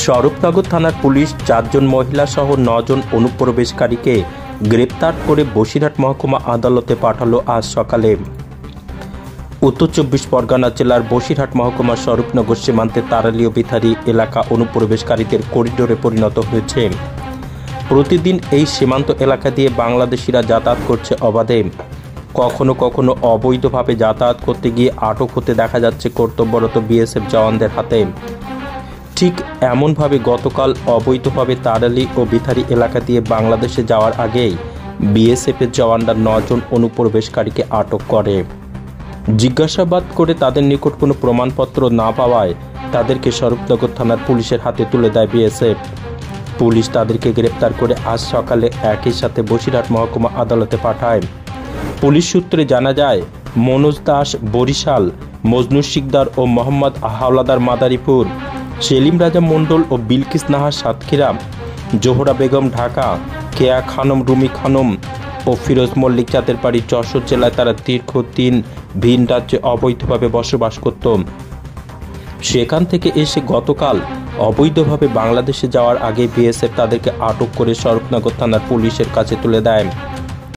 স্বরূপনগর থানার পুলিশ 4 জন মহিলা সহ 9 জন অনুপ্রবেশকারীকে গ্রেপ্তার করে বসিরহাট মহকুমা আদালতে পাঠালো আজ সকালে। উত্তর 24 পরগনা জেলার বসিরহাট মহকুমার স্বরূপনগর সীমান্তে তারালী ও বিথারী এলাকা অনুপ্রবেশকারীদের করিডোরে পরিণত হয়েছে। প্রতিদিন এই সীমান্ত এলাকা দিয়ে বাংলাদেশিরা যাতায়াত করছে অবাধে। কখনো কখনো অবৈধভাবে যাতায়াত করতে গিয়ে আটক হতে দেখা যাচ্ছে কর্তব্যরত বিএসএফ জওয়ানদের হাতে। ঠিক এমনভাবে গতকাল অবৈধভাবে তারালী ও বিথারী এলাকা দিয়ে বাংলাদেশে যাওয়ার আগেই বিএসএফের জওয়ানরা 9 জন অনুপ্রবেশকারীকে আটক করে। জিজ্ঞাসাবাদ করে তাদের নিকট কোনো প্রমাণপত্র না পাওয়ায় তাদেরকে স্বরূপনগর থানার পুলিশের হাতে তুলে দেয় বিএসএফ। পুলিশ তাদেরকে গ্রেপ্তার করে আজ সকালে একই সাথে বসিরহাট মহকুমা আদালতে পাঠায়। পুলিশ সূত্রে জানা যায়, মনোজ দাস বরিশাল, মজনু শিকদার ও মোহাম্মদ হাওলাদার মাদারীপুর, সেলিম রাজা মণ্ডল ও বিলকিস নাহার সাতক্ষীরা, জোহরা বেগম ঢাকা, কেয়া খানম রুমি খানম ও ফিরোজ মল্লিক যাদের বাড়ি যশোর জেলায় তারা দীর্ঘদিন ভিন রাজ্যে অবৈধভাবে বসবাস করত। সেখান থেকে এসে গতকাল অবৈধভাবে বাংলাদেশে যাওয়ার আগে বিএসএফ তাদেরকে আটক করে স্বরূপনগর থানার পুলিশের কাছে তুলে দেয়।